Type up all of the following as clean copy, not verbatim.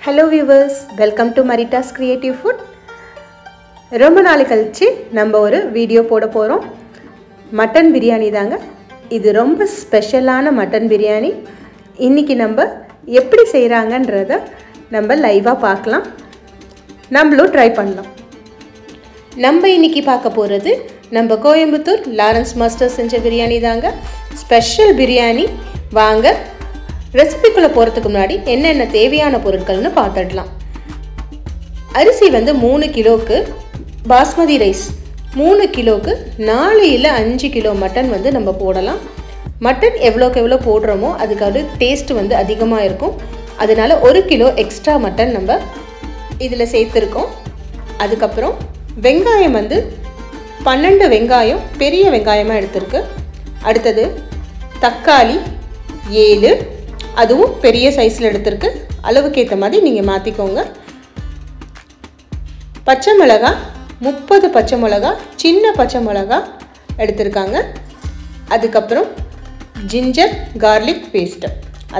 Hello viewers, welcome to Marita's Creative Food. ரொம்ப நாள் கழிச்சு நம்ம ஒரு வீடியோ போட போறோம். மட்டன் பிரியாணி தாங்க. இது ரொம்ப ஸ்பெஷலான மட்டன் பிரியாணி. இன்னைக்கு நம்ம எப்படி செய்றாங்கன்றத நம்ம லைவா பார்க்கலாம். நம்மளும் ட்ரை பண்ணலாம். நம்ம இன்னைக்கு பார்க்க போறது நம்ம கோயம்புத்தூர் லாரன்ஸ் மாஸ்டர் செஞ்ச பிரியாணி தாங்க. ஸ்பெஷல் பிரியாணி. வாங்க ரெசிபிக்குள்ள போறதுக்கு முன்னாடி என்னென்ன தேவையான பொருட்கள்னு பார்த்துடலாம். அரிசி வந்து 3 கிலோக்கு பாஸ்மதி ரைஸ் 3 கிலோக்கு 4 இல்ல 5 கிலோ மட்டன் வந்து நம்ம போடலாம். மட்டன் எவ்வளோக்கு எவ்வளோ போடுறோமோ அதுக்காக டேஸ்ட் வந்து அதிகமாக இருக்கும். அதனால 1 கிலோ எக்ஸ்ட்ரா மட்டன் நம்ம இதில் சேர்த்துருக்கோம். அதுக்கப்புறம் வெங்காயம் வந்து 12 வெங்காயம் பெரிய வெங்காயமாக எடுத்துருக்கு. அடுத்தது தக்காளி 7, அதுவும் பெரிய சைஸில் எடுத்துருக்கு. அளவுக்கு ஏற்ற மாதிரி நீங்கள் மாற்றிக்கோங்க. பச்சை மிளகாய் 30 பச்சை மிளகாய் சின்ன பச்சை மிளகாய் எடுத்திருக்காங்க. அதுக்கப்புறம் ஜிஞ்சர் கார்லிக் பேஸ்ட்டு,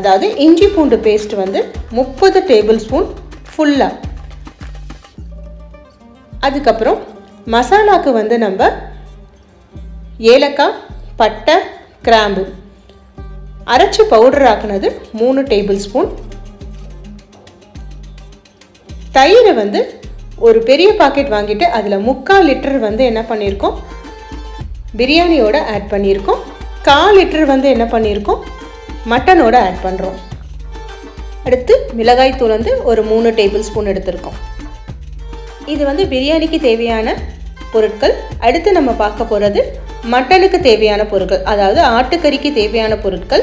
அதாவது இஞ்சி பூண்டு பேஸ்ட் வந்து 30 டேபிள் ஸ்பூன் ஃபுல்லாக. அதுக்கப்புறம் மசாலாவுக்கு வந்து நம்ம ஏலக்காய் பட்டை கிராம்பு அரைச்சி பவுடர் ஆக்குனது 3 டேபிள் ஸ்பூன். தயிர் வந்து ஒரு பெரிய பாக்கெட் வாங்கிட்டு அதில் 3/4 லிட்டர் வந்து என்ன பண்ணியிருக்கோம் பிரியாணியோட ஆட் பண்ணியிருக்கோம். 1/4 லிட்டர் வந்து என்ன பண்ணியிருக்கோம் மட்டனோட ஆட் பண்ணுறோம். அடுத்து மிளகாய் தூள் வந்து ஒரு 3 டேபிள் ஸ்பூன் எடுத்திருக்கோம். இது வந்து பிரியாணிக்கு தேவையான பொருட்கள். அடுத்து நம்ம பார்க்க போகிறது மட்டனுக்கு தேவையான பொருட்கள், அதாவது ஆட்டுக்கறிக்கு தேவையான பொருட்கள்.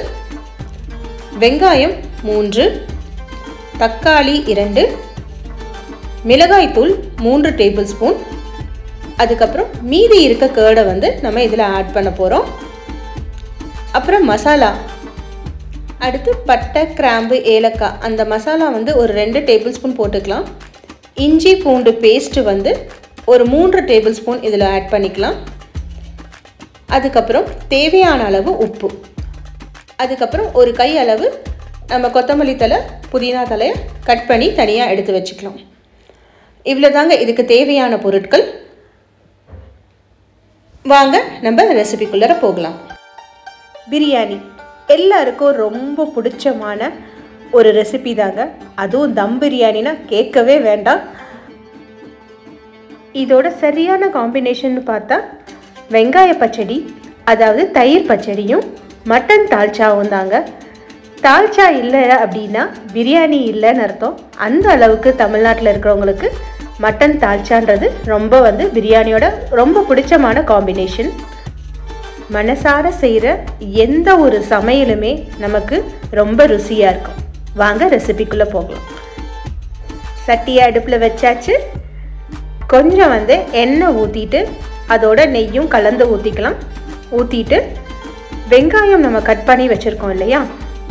வெங்காயம் 3, தக்காளி 2, மிளகாய்த்தூள் 3 டேபிள் ஸ்பூன். அதுக்கப்புறம் மீதி இருக்க கேர்டை வந்து நம்ம இதில் ஆட் பண்ண போகிறோம். அப்புறம் மசாலா, அடுத்து பட்டை கிராம்பு ஏலக்காய் அந்த மசாலா வந்து ஒரு 2 டேபிள் ஸ்பூன் போட்டுக்கலாம். இஞ்சி பூண்டு பேஸ்ட்டு வந்து ஒரு 3 டேபிள் ஸ்பூன் இதில் ஆட் பண்ணிக்கலாம். அதுக்கப்புறம் தேவையான அளவு உப்பு. அதுக்கப்புறம் ஒரு கை அளவு நம்ம கொத்தமல்லி தழை புதினா தலையை கட் பண்ணி தனியாக எடுத்து வச்சுக்கலாம். இவ்வளோ தாங்க இதுக்கு தேவையான பொருட்கள். வாங்க நம்ம ரெசிபிக்குள்ளே போகலாம். பிரியாணி எல்லாருக்கும் ரொம்ப பிடிச்சமான ஒரு ரெசிபி தாங்க. அதுவும் தம் பிரியாணினா கேட்கவே வேண்டாம். இதோட சரியான காம்பினேஷன் பார்த்தா வெங்காய பச்சடி, அதாவது தயிர் பச்சடியும் மட்டன் தால்ச்சாவும் தாங்க. தால்ச்சா இல்லை அப்படின்னா பிரியாணி இல்லைன்னு அர்த்தம். அந்த அளவுக்கு தமிழ்நாட்டில் இருக்கிறவங்களுக்கு மட்டன் தால்ச்சான்றது ரொம்ப வந்து பிரியாணியோட ரொம்ப பிடிச்சமான காம்பினேஷன். மனசார செய்கிற எந்த ஒரு சமையலுமே நமக்கு ரொம்ப ருசியாக இருக்கும். வாங்க ரெசிபிக்குள்ளே போகலாம். சட்டியை அடுப்பில் வச்சாச்சு. கொஞ்சம் வந்து எண்ணெய் ஊற்றிட்டு அதோட நெய்யும் கலந்து ஊற்றிக்கலாம். ஊற்றிட்டு வெங்காயம் நம்ம கட் பண்ணி வச்சுருக்கோம் இல்லையா,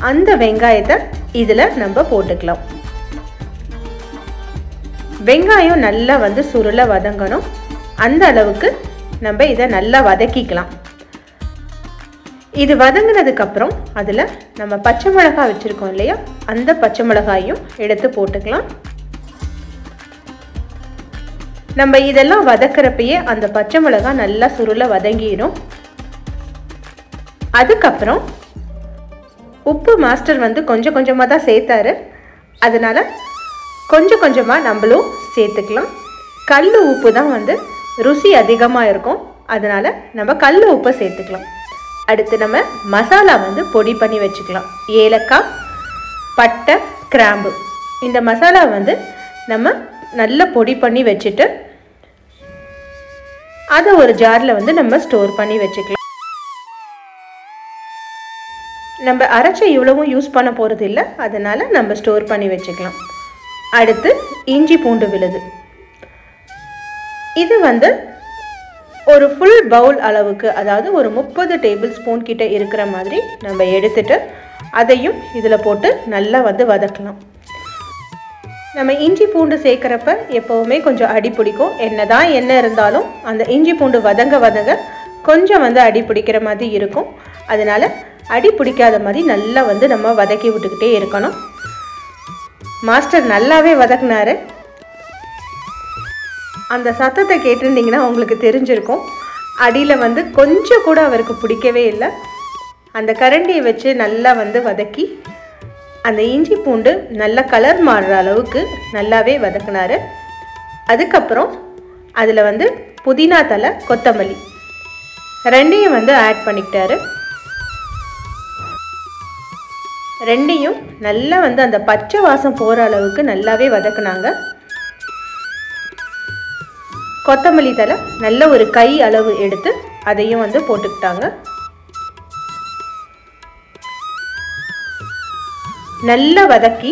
அந்த வெங்காயத்தை இதில் நம்ம போட்டுக்கலாம். வெங்காயம் நல்லா வந்து சுருள வதங்கணும். அந்த அளவுக்கு நம்ம இதை நல்லா வதக்கிக்கலாம். இது வதங்கினதுக்கப்புறம் அதில் நம்ம பச்சை மிளகாய் வச்சுருக்கோம் இல்லையா, அந்த பச்சை மிளகாயும் எடுத்து போட்டுக்கலாம். நம்ம இதெல்லாம் வதக்கிறப்பயே அந்த பச்சை மிளகாய் நல்லா சுருள வதங்கிடும். அதுக்கப்புறம் உப்பு மாஸ்டர் வந்து கொஞ்சம் கொஞ்சமாக தான் சேர்த்தாரு. அதனால் கொஞ்சம் கொஞ்சமாக நம்மளும் சேர்த்துக்கலாம். கல் உப்பு தான் வந்து ருசி அதிகமாக இருக்கும். அதனால் நம்ம கல் உப்பை சேர்த்துக்கலாம். அடுத்து நம்ம மசாலா வந்து பொடி பண்ணி வச்சுக்கலாம். ஏலக்காய் பட்டை கிராம்பு இந்த மசாலா வந்து நம்ம நல்லா பொடி பண்ணி வச்சுட்டு அதை ஒரு ஜாரில் வந்து நம்ம ஸ்டோர் பண்ணி வச்சுக்கலாம். நம்ம அரைச்ச இவ்வளவும் யூஸ் பண்ண போகிறது இல்லை, அதனால் நம்ம ஸ்டோர் பண்ணி வச்சுக்கலாம். அடுத்து இஞ்சி பூண்டு விழுது. இது வந்து ஒரு ஃபுல் பவுல் அளவுக்கு, அதாவது ஒரு 30 டேபிள் ஸ்பூன் கிட்ட இருக்கிற மாதிரி நம்ம எடுத்துட்டு அதையும் இதில் போட்டு நல்லா வந்து வதக்கலாம். நம்ம இஞ்சி பூண்டு சேர்க்குறப்ப எப்போவுமே கொஞ்சம் அடி பிடிக்கும். என்னதான் எண்ணெய் இருந்தாலும் அந்த இஞ்சி பூண்டு வதங்க வதங்க கொஞ்சம் வந்து அடி பிடிக்கிற மாதிரி இருக்கும். அதனால் அடி பிடிக்காத மாதிரி நல்லா வந்து நம்ம வதக்கி விட்டுக்கிட்டே இருக்கணும். மாஸ்டர் நல்லாவே வதக்குனாரு. அந்த சத்தத்தை கேட்டிருந்தீங்கன்னா உங்களுக்கு தெரிஞ்சிருக்கும். அடியில் வந்து கொஞ்சம் கூட அவருக்கு பிடிக்கவே இல்லை. அந்த கரண்டியை வச்சு நல்லா வந்து வதக்கி அந்த இஞ்சி பூண்டு நல்ல கலர் மாறுற அளவுக்கு நல்லாவே வதக்குனாரு. அதுக்கப்புறம் அதில் வந்து புதினா தலை, கொத்தமல்லி ரெண்டையும் வந்து ஆட் பண்ணிக்கிட்டாரு. ரெண்டையும் நல்லா வந்து அந்த பச்சை வாசம் போகிற அளவுக்கு நல்லாவே வதக்குனாங்க. கொத்தமல்லி தலை நல்ல ஒரு கை அளவு எடுத்து அதையும் வந்து போட்டுக்கிட்டாங்க. நல்லா வதக்கி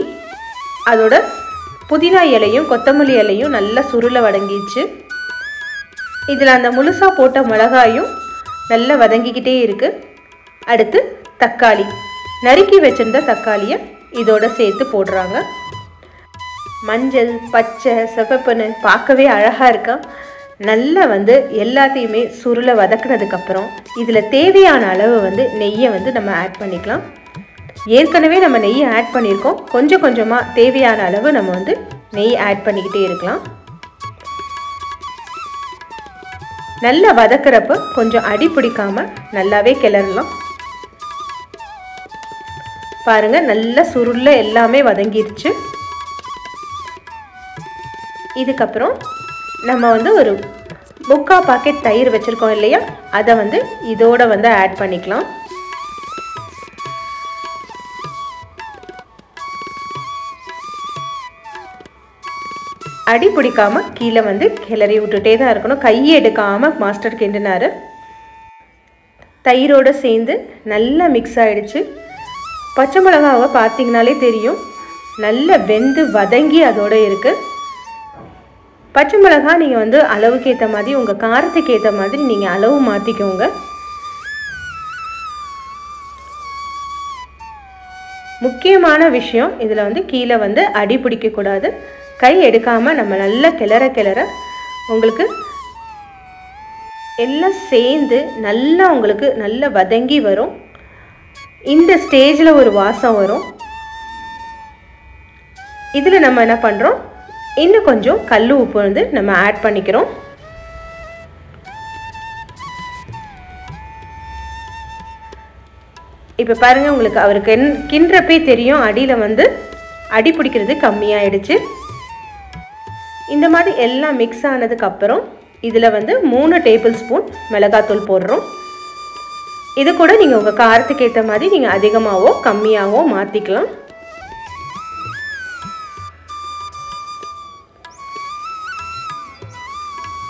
அதோட புதினா இலையும் கொத்தமல்லி இலையும் நல்லா சுருள வதங்கிச்சு. இதில் அந்த முழுசாக போட்ட மிளகாயும் நல்லா வதங்கிக்கிட்டே இருக்குது. அடுத்து தக்காளி, நறுக்கி வச்சுருந்த தக்காளியை இதோட சேர்த்து போடுறாங்க. மஞ்சள், பச்சை, சிவப்புன்னு பார்க்கவே அழகாக இருக்கா. நல்லா வந்து எல்லாத்தையுமே சுருள வதக்குனதுக்கப்புறம் இதில் தேவையான அளவு வந்து நெய்யை வந்து நம்ம ஆட் பண்ணிக்கலாம். ஏற்கனவே நம்ம நெய்யை ஆட் பண்ணியிருக்கோம். கொஞ்சம் கொஞ்சமாக தேவையான அளவு நம்ம வந்து நெய் ஆட் பண்ணிக்கிட்டே இருக்கலாம். நல்லா வதக்கிறப்ப கொஞ்சம் அடி பிடிக்காமல் நல்லாவே கிளறலாம். பாருங்கள், நல்லா சுருள எல்லாமே வதங்கிருச்சு. இதுக்கப்புறம் நம்ம வந்து ஒரு 3/4 பாக்கெட் தயிர் வச்சுருக்கோம் இல்லையா, அதை வந்து இதோட வந்து ஆட் பண்ணிக்கலாம். அடி பிடிக்காமல் கீழே வந்து கிளறி விட்டுட்டே தான் இருக்கணும். கையை எடுக்காமல் மாஸ்டர் கிண்டினார். தயிரோடு சேர்ந்து நல்லா மிக்ஸ் ஆகிடுச்சு. பச்சை மிளகாவை பார்த்திங்கனாலே தெரியும், நல்லா வெந்து வதங்கி அதோடு இருக்குது. பச்சை மிளகா நீங்கள் வந்து அளவுக்கு ஏற்ற மாதிரி, உங்கள் காரத்துக்கு ஏற்ற மாதிரி நீங்கள் அளவு மாற்றிக்கோங்க. முக்கியமான விஷயம் இதில் வந்து கீழே வந்து அடி பிடிக்கக்கூடாது. கை எடுக்காமல் நம்ம நல்லா கிளற கிளற உங்களுக்கு எல்லாம் சேர்ந்து நல்லா உங்களுக்கு நல்லா வதங்கி வரும். இந்த ஸ்டேஜில் ஒரு வாசம் வரும். இதில் நம்ம என்ன பண்ணுறோம், இன்னும் கொஞ்சம் கல் உப்பு வந்து நம்ம ஆட் பண்ணிக்கிறோம். இப்போ பாருங்கள், உங்களுக்கு அவருக்கு கிண்டுறப்பே தெரியும் அடியில் வந்து அடி பிடிக்கிறது கம்மியாயிடுச்சு. இந்த மாதிரி எல்லாம் மிக்ஸ் ஆனதுக்கப்புறம் இதில் வந்து 3 டேபிள் ஸ்பூன் மிளகாத்தூள் போடுறோம். இது கூட நீங்கள் உங்கள் காரத்துக்கு ஏற்ற மாதிரி நீங்கள் அதிகமாகவோ கம்மியாகவோ மாற்றிக்கலாம்.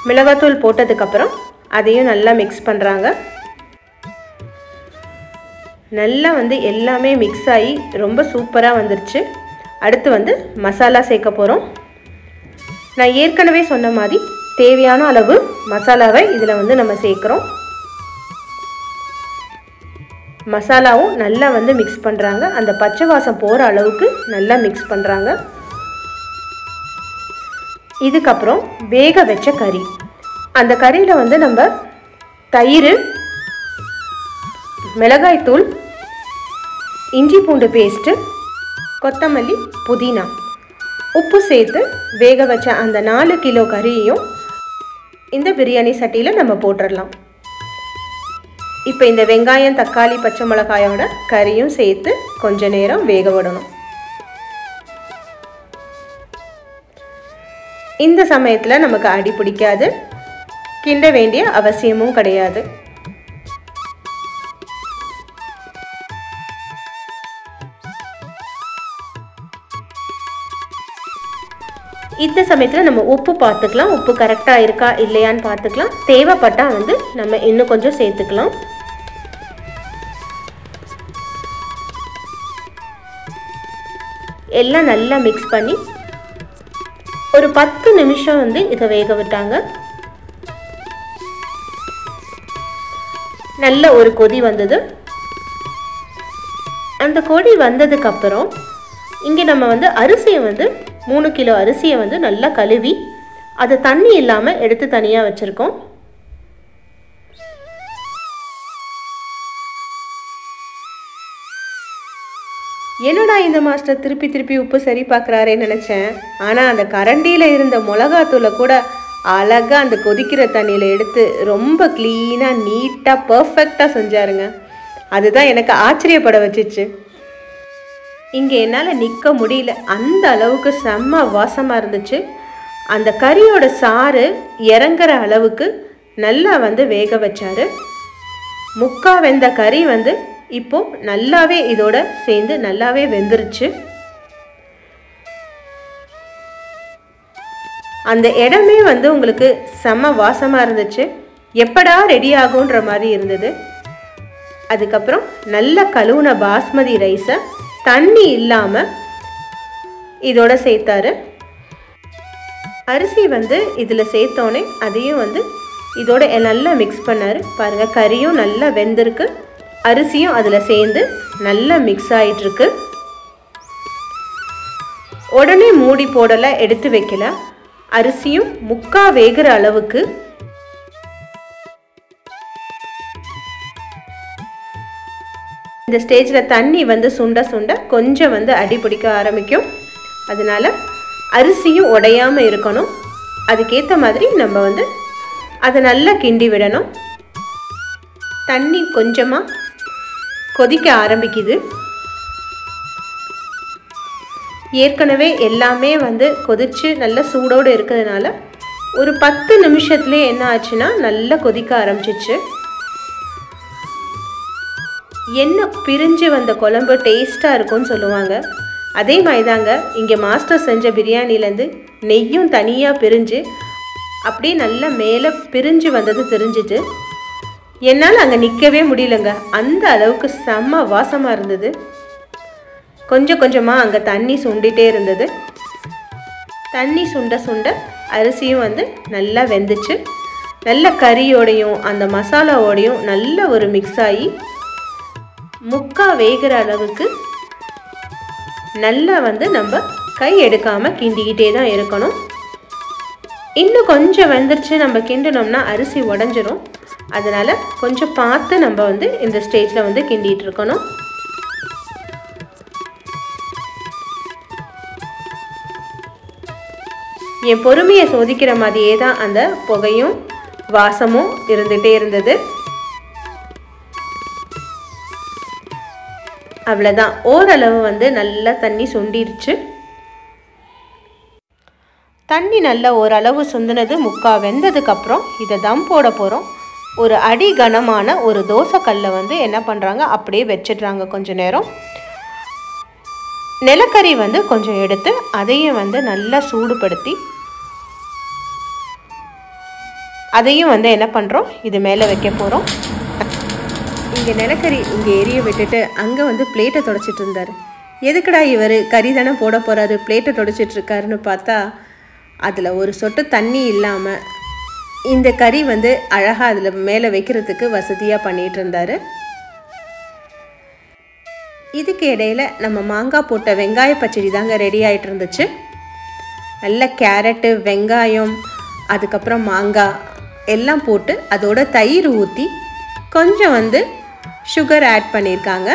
மிளகாத்தூள் போட்டதுக்கப்புறம் அதையும் நல்லா மிக்ஸ் பண்ணுறாங்க. நல்லா வந்து எல்லாமே மிக்ஸ் ஆகி ரொம்ப சூப்பராக வந்துருச்சு. அடுத்து வந்து மசாலா சேர்க்க போகிறோம். நான் ஏற்கனவே சொன்ன மாதிரி தேவையான அளவு மசாலாவை இதில் வந்து நம்ம சேர்க்குறோம். மசாலாவும் நல்லா வந்து மிக்ஸ் பண்ணுறாங்க. அந்த பச்சை வாசம் போகிற அளவுக்கு நல்லா மிக்ஸ் பண்ணுறாங்க. இதுக்கப்புறம் வேக வச்ச கறி, அந்த கறியில் வந்து நம்ம தயிர், மிளகாய்த்தூள், இஞ்சி பூண்டு பேஸ்ட்டு, கொத்தமல்லி, புதினா, உப்பு சேர்த்து வேக வச்ச அந்த 4 கிலோ கறியையும் இந்த பிரியாணி சட்டியில் நம்ம போட்டுடலாம். இப்போ இந்த வெங்காயம், தக்காளி, பச்சை மிளகாயோட கறியும் சேர்த்து கொஞ்ச நேரம் வேக விடணும். இந்த சமயத்தில் நமக்கு அடி பிடிக்காது, கிண்ட வேண்டிய அவசியமும் கிடையாது. இந்த சமயத்தில் நம்ம உப்பு பார்த்துக்கலாம். உப்பு கரெக்டாக இருக்கா இல்லையான்னு பார்த்துக்கலாம். தேவைப்பட்டால் வந்து நம்ம இன்னும் கொஞ்சம் சேர்த்துக்கலாம். எல்லாம் நல்லா மிக்ஸ் பண்ணி ஒரு 10 நிமிஷம் வந்து இதை வேக விட்டாங்க. நல்ல ஒரு கொதி வந்தது. அந்த கொதி வந்ததுக்கப்புறம் இங்கே நம்ம வந்து அரிசியை வந்து 3 கிலோ அரிசியை வந்து நல்லா கழுவி அதை தண்ணி இல்லாமல் எடுத்து தனியாக வச்சுருக்கோம். என்னடா இந்த மாஸ்டர் திருப்பி திருப்பி உப்பு சரி பார்க்குறாரேன்னு நினச்சேன். ஆனால் அந்த கரண்டியில் இருந்த மிளகாத்தூளை கூட அழகாக அந்த கொதிக்கிற தண்ணியில் எடுத்து ரொம்ப க்ளீனாக நீட்டாக பர்ஃபெக்டாக செஞ்சாருங்க. அதுதான் எனக்கு ஆச்சரியப்பட வச்சிச்சு. இங்கே என்னால் நிற்க முடியல, அந்த அளவுக்கு செம்ம வாசமாக இருந்துச்சு. அந்த கறியோட சாறு இறங்குற அளவுக்கு நல்லா வந்து வேக வச்சார். முக்கா வெந்த கறி வந்து இப்போது நல்லாவே இதோட சேர்ந்து நல்லாவே வெந்துருச்சு. அந்த இடமே வந்து உங்களுக்கு செம்ம வாசமாக இருந்துச்சு. எப்படா ரெடி ஆகுன்ற மாதிரி இருந்தது. அதுக்கப்புறம் நல்ல கழுவுன பாஸ்மதி ரைஸை தண்ணி இல்லாமல் இதோட சேர்த்தாரு. அரிசி வந்து இதில் சேர்த்தோன்னே அதையும் வந்து இதோட நல்லா மிக்ஸ் பண்ணார். பாருங்கள், கறியும் நல்லா வெந்திருக்கு, அரிசியும் அதில் சேர்ந்து நல்லா மிக்ஸ் ஆகிட்டுருக்கு. உடனே மூடி போடலை, எடுத்து வைக்கல. அரிசியும் முக்கா வேகிற அளவுக்கு இந்த ஸ்டேஜில் தண்ணி வந்து சுண்ட சுண்ட கொஞ்சம் வந்து அடி பிடிக்க ஆரம்பிக்கும். அதனால அரிசியும் உடையாமல் இருக்கணும். அதுக்கேற்ற மாதிரி நம்ம வந்து அதை நல்லா கிண்டி விடணும். தண்ணி கொஞ்சமாக கொதிக்க ஆரம்பிக்குது. ஏற்கனவே எல்லாமே வந்து கொதித்து நல்ல சூடோடு இருக்கிறதுனால ஒரு 10 நிமிஷத்துலேயே என்ன ஆச்சுன்னா நல்லா கொதிக்க ஆரம்பிச்சிச்சு. எண்ணெய் பிரிஞ்சு வந்த குழம்பு டேஸ்ட்டாக இருக்கும்னு சொல்லுவாங்க. அதே மாதிரி தாங்க இங்கே மாஸ்டர் செஞ்ச பிரியாணிலேருந்து நெய்யும் தனியாக பிரிஞ்சு அப்படியே நல்லா மேலே பிரிஞ்சு வந்தது தெரிஞ்சிச்சு. என்னால் அங்கே நிற்கவே முடியலங்க, அந்த அளவுக்கு செம்ம வாசமாக இருந்தது. கொஞ்சம் கொஞ்சமாக அங்கே தண்ணி சுண்டிகிட்டே இருந்தது. தண்ணி சுண்ட சுண்ட அரிசியும் வந்து நல்லா வெந்துச்சு. நல்ல கறியோடையும் அந்த மசாலாவோடையும் நல்ல ஒரு மிக்ஸ் ஆகி முக்கா வேகிற அளவுக்கு நல்லா வந்து நம்ம கை எடுக்காமல் கிண்டிக்கிட்டே தான் இருக்கணும். இன்னும் கொஞ்சம் வெந்துருச்சு நம்ம கிண்டினோம்னா அரிசி உடஞ்சிரும். அதனால் கொஞ்சம் பார்த்து நம்ம வந்து இந்த ஸ்டேஜில் வந்து கிண்டிகிட்டு இருக்கணும். என் பொறுமையை சோதிக்கிற மாதிரியே தான் அந்த புகையும் வாசமும் இருந்துகிட்டே இருந்தது. அவ்வளோதான், ஓரளவு வந்து நல்லா தண்ணி சுண்டிருச்சு. தண்ணி நல்லா ஓரளவு சுண்டினது முக்கா வெந்ததுக்கப்புறம் இதை தம் போட போகிறோம். ஒரு அடி கனமான ஒரு தோசைக்கல்லை வந்து என்ன பண்ணுறாங்க அப்படியே வச்சிடுறாங்க. கொஞ்சம் நேரம் நிலக்கரி வந்து கொஞ்சம் எடுத்து அதையும் வந்து நல்லா சூடுபடுத்தி அதையும் வந்து என்ன பண்ணுறோம் இது மேலே வைக்க போகிறோம். இங்கே நிலக்கரி இங்கே எரிய விட்டுட்டு அங்கே வந்து பிளேட்டை துடைச்சிட்டு இருந்தார். எதுக்குடா இவர் கறி தானே போட போகிறாரு, பிளேட்டை துடைச்சிட்ருக்காருன்னு பார்த்தா அதில் ஒரு சொட்டு தண்ணி இல்லாமல் இந்த கறி வந்து அழகாக அதில் மேலே வைக்கிறதுக்கு வசதியாக பண்ணிகிட்டு இருந்தார். இதுக்கு இடையில் நம்ம மாங்காய் போட்ட வெங்காய பச்சடி தாங்க ரெடி ஆகிட்டு இருந்துச்சு. நல்ல கேரட்டு, வெங்காயம், அதுக்கப்புறம் மாங்காய் எல்லாம் போட்டு அதோட தயிர் ஊற்றி கொஞ்சம் வந்து சுகர் ஆட் பண்ணியிருக்காங்க.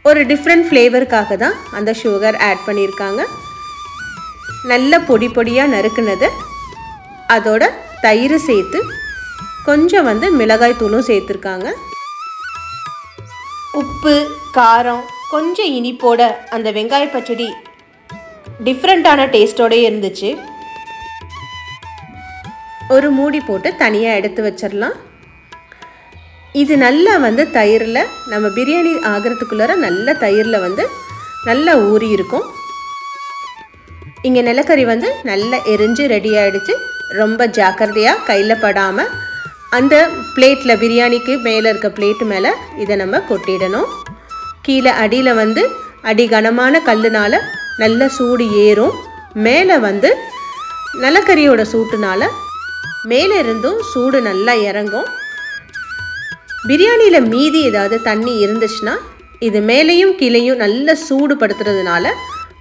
ஒரு டிஃப்ரெண்ட் ஃப்ளேவருக்காக தான் அந்த சுகர் ஆட் பண்ணியிருக்காங்க. நல்ல பொடி பொடியாக நறுக்குனது அதோட தயிர் சேர்த்து கொஞ்சம் வந்து மிளகாய் தூளும் சேர்த்துருக்காங்க. உப்பு, காரம், கொஞ்சம் இனிப்போட அந்த வெங்காய பச்சடி டிஃப்ரெண்ட்டான டேஸ்ட்டோடே இருந்துச்சு. ஒரு மூடி போட்டு தனியாக எடுத்து வச்சிடலாம். இது நல்லா வந்து தயிரில் நம்ம பிரியாணி ஆகிறதுக்குள்ளார நல்ல தயிரில் வந்து நல்லா ஊறி இருக்கும். இங்கே நிலக்கரி வந்து நல்லா எரிஞ்சு ரெடி ஆகிடுச்சு. ரொம்ப ஜாக்கிரதையாக கையில் படாமல் அந்த பிளேட்டில் பிரியாணிக்கு மேலே இருக்க பிளேட்டு மேலே இதை நம்ம கொட்டிடணும். கீழே அடியில் வந்து அடி கனமான கல்லுனால் நல்ல சூடு ஏறும். மேலே வந்து நிலக்கரியோட சூட்டுனால மேலே இருந்தும் சூடு நல்லா இறங்கும். பிரியாணியில் மீதி ஏதாவது தண்ணி இருந்துச்சுன்னா இது மேலேயும் கீழேயும் நல்ல சூடுபடுத்துறதுனால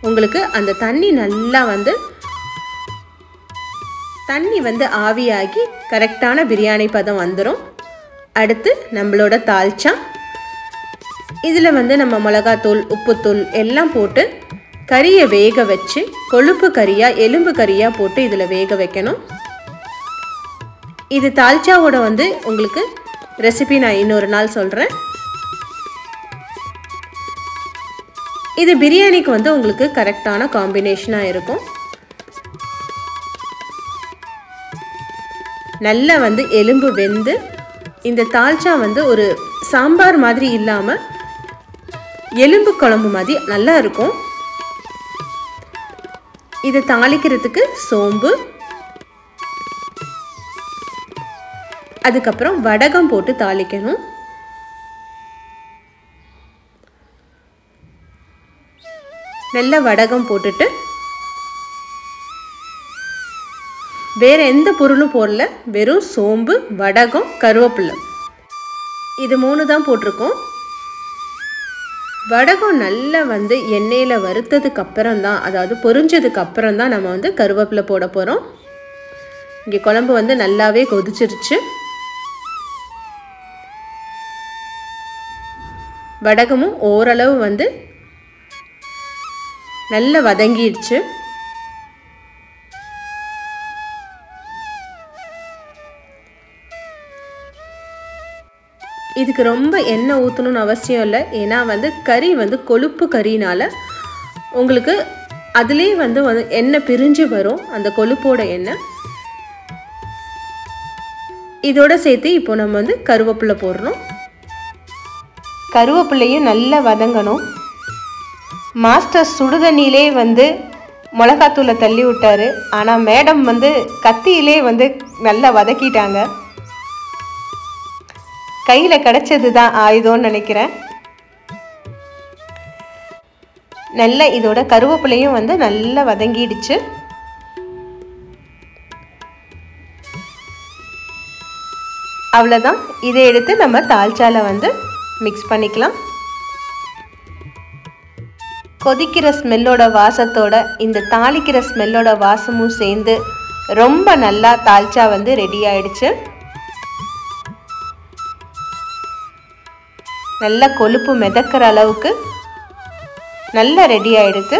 உங்களுக்கு அந்த தண்ணி நல்லா வந்து தண்ணி வந்து ஆவியாகி கரெக்டான பிரியாணி பதம் வந்துடும். அடுத்து நம்மளோட தால்ச்சா இதில் வந்து நம்ம மிளகாத்தூள் உப்புத்தூள் எல்லாம் போட்டு கறியை வேக வச்சு கொழுப்பு கறியாக எலும்பு கறியாக போட்டு இதில் வேக வைக்கணும். இது தால்ச்சாவோட வந்து உங்களுக்கு ரெசிபி நான் இன்னொரு நாள் சொல்கிறேன். இது பிரியாணிக்கு வந்து உங்களுக்கு கரெக்டான காம்பினேஷனாக இருக்கும். நல்லா வந்து எலும்பு வெந்து இந்த தால்ச்சா வந்து ஒரு சாம்பார் மாதிரி இல்லாமல் எலும்பு குழம்பு மாதிரி நல்லா இருக்கும். இதை தாளிக்கிறதுக்கு சோம்பு, அதுக்கப்புறம் வடகம் போட்டு தாளிக்கணும். நல்ல வடகம் போட்டுட்டு வேறு எந்த பொருளும் போடல, வெறும் சோம்பு, வடகம், கருவேப்பிலை இது 3 தான் போட்டிருக்கோம். வடகம் நல்லா வந்து எண்ணெயில் வறுத்ததுக்கு அப்புறம் தான், அதாவது பொரிஞ்சதுக்கு அப்புறம் தான் நம்ம வந்து கருவேப்பிலை போட போகிறோம். இங்கே குழம்பு வந்து நல்லாவே கொதிச்சிருச்சு. வடகமும் ஓரளவு வந்து நல்லா வதங்கிடுச்சு. இதுக்கு ரொம்ப எண்ணெய் ஊற்றணும்னு அவசியம் இல்லை. ஏன்னா வந்து கறி வந்து கொழுப்பு கறினால் உங்களுக்கு அதுலேயே வந்து எண்ணெய் பிரிஞ்சு வரும், அந்த கொழுப்போட எண்ணெய். இதோட சேர்த்து இப்போ நம்ம வந்து கருவேப்பிலை போடுறோம். கருவேப்பிலையும் நல்லா வதங்கணும். மாஸ்டர் சுடுதண்ணிலே வந்து மிளகாத்தூளை தள்ளி விட்டார். ஆனால் மேடம் வந்து கத்தியிலே வந்து நல்லா வதக்கிட்டாங்க. கையில் கிடச்சது தான் ஆயுதம்னு நினைக்கிறேன். நல்லா இதோட கருவேப்பிலையும் வந்து நல்லா வதங்கிடுச்சு. அவ்வளோதான். இதை எடுத்து நம்ம தால்ச்சால வந்து மிக்ஸ் பண்ணிக்கலாம். கொதிக்கிற ஸ்மெல்லோட வாசத்தோட இந்த தாளிக்கிற ஸ்மெல்லோட வாசமும் சேர்ந்து ரொம்ப நல்லா தால்ச்சா வந்து ரெடி ஆயிடுச்சு. நல்லா கொழுப்பு மிதக்கிற அளவுக்கு நல்லா ரெடி ஆகிடுது.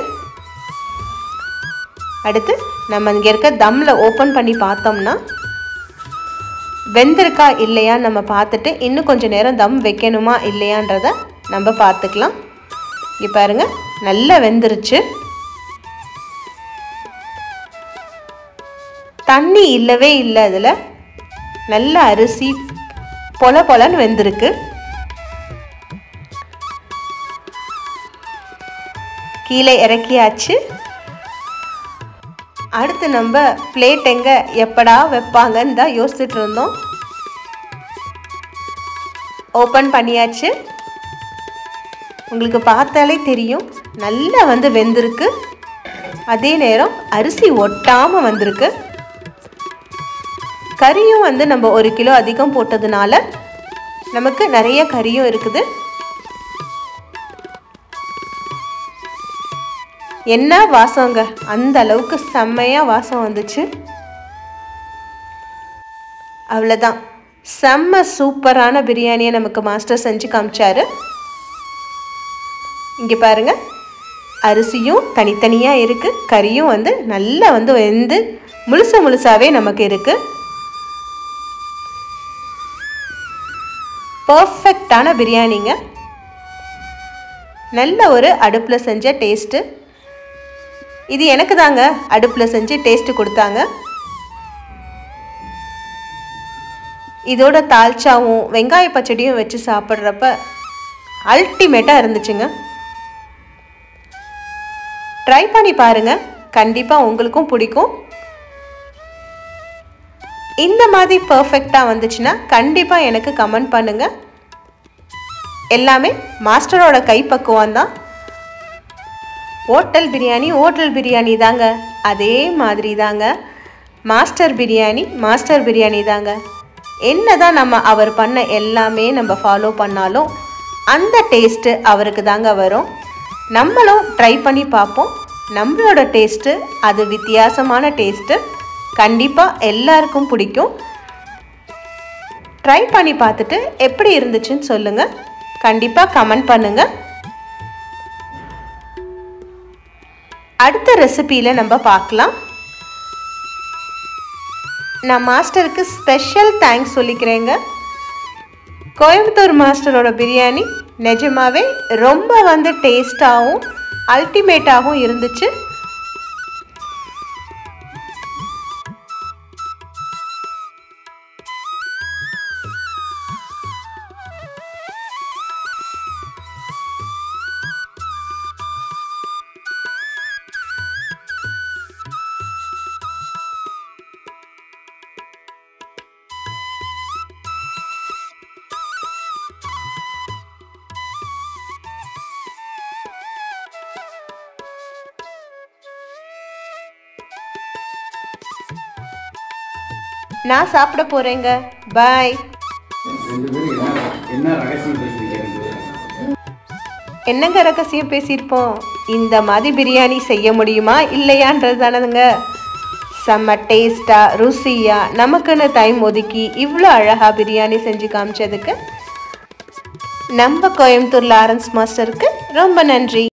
அடுத்து நம்ம இங்கே இருக்க தம்மில் ஓப்பன் பண்ணி பார்த்தோம்னா வெந்திருக்கா இல்லையா நம்ம பார்த்துட்டு இன்னும் கொஞ்சம் நேரம் தம் வைக்கணுமா இல்லையான்றதை நம்ம பார்த்துக்கலாம். இங்கே பாருங்கள், நல்லா வெந்துருச்சு. தண்ணி இல்லவே இல்லை. அதில் நல்ல அரிசி பொல பொலன்னு வெந்திருக்கு. கீழே இறக்கியாச்சு. அடுத்து நம்ம பிளேட் எங்கே எப்படா வைப்பாங்கன்னு தான் யோசிச்சுட்டு இருந்தோம். ஓப்பன் பண்ணியாச்சு. உங்களுக்கு பார்த்தாலே தெரியும் நல்லா வந்து வெந்திருக்கு. அதே நேரம் அரிசி ஒட்டாமல் வந்திருக்கு. கறியும் வந்து நம்ம 1 கிலோ அதிகம் போட்டதுனால நமக்கு நிறைய கறியும் இருக்குது. என்ன வாசங்க, அந்த அளவுக்கு செம்மையாக வாசம் வந்துச்சு. அவ்வளோதான், செம்ம சூப்பரான பிரியாணியை நமக்கு மாஸ்டர் செஞ்சு காமிச்சாரு. இங்கே பாருங்கள், அரிசியும் தனித்தனியாக இருக்குது, கறியும் வந்து நல்லா வந்து வெந்து முழுசாகவே நமக்கு இருக்குது. பர்ஃபெக்டான பிரியாணிங்க. நல்ல ஒரு அடுப்பில் செஞ்ச டேஸ்ட்டு. இது எனக்கு தாங்க அடுப்பில் செஞ்சு டேஸ்ட்டு கொடுத்தாங்க. இதோட தால்ச்சாவும் வெங்காய பச்சடியும் வச்சு சாப்பிட்றப்ப அல்டிமேட்டாக இருந்துச்சுங்க. ட்ரை பண்ணி பாருங்கள், கண்டிப்பாக உங்களுக்கும் பிடிக்கும். இந்த மாதிரி பர்ஃபெக்டாக வந்துச்சுன்னா கண்டிப்பாக எனக்கு கமெண்ட் பண்ணுங்கள். எல்லாமே மாஸ்டரோட கைப்பக்குவம் தான். ஹோட்டல் பிரியாணி தாங்க, அதே மாதிரி தாங்க மாஸ்டர் பிரியாணி தாங்க. என்ன தான் நம்ம அவர் பண்ண எல்லாமே நம்ம ஃபாலோ பண்ணாலும் அந்த டேஸ்ட்டு அவருக்கு தாங்க வரும். நம்மளும் ட்ரை பண்ணி பார்ப்போம். நம்மளோட டேஸ்ட்டு அது வித்தியாசமான டேஸ்ட்டு, கண்டிப்பாக எல்லாருக்கும் பிடிக்கும். ட்ரை பண்ணி பார்த்துட்டு எப்படி இருந்துச்சுன்னு சொல்லுங்கள். கண்டிப்பாக கமெண்ட் பண்ணுங்கள். அடுத்த ரெசிபியில் நம்ம பார்க்கலாம். நான் மாஸ்டருக்கு ஸ்பெஷல் தேங்க்ஸ் சொல்லிக்கிறேங்க. கோயம்புத்தூர் மாஸ்டரோட பிரியாணி நிஜமாவே ரொம்ப டேஸ்டாகவும் அல்டிமேட்டாகவும் இருந்துச்சு. நான் சாப்பிட போறேங்க. பாய். என்னங்க ரகசியம் பேசியிருப்போம்? இந்த மாதிரி பிரியாணி செய்ய முடியுமா இல்லையான்றது தானதுங்க. செம்ம டேஸ்டாக ருசியாக நமக்குன்னு டைம் ஒதுக்கி இவ்வளோ அழகாக பிரியாணி செஞ்சு காமிச்சதுக்கு நம்ம கோயம்புத்தூர் லாரன்ஸ் மாஸ்டருக்கு ரொம்ப நன்றி.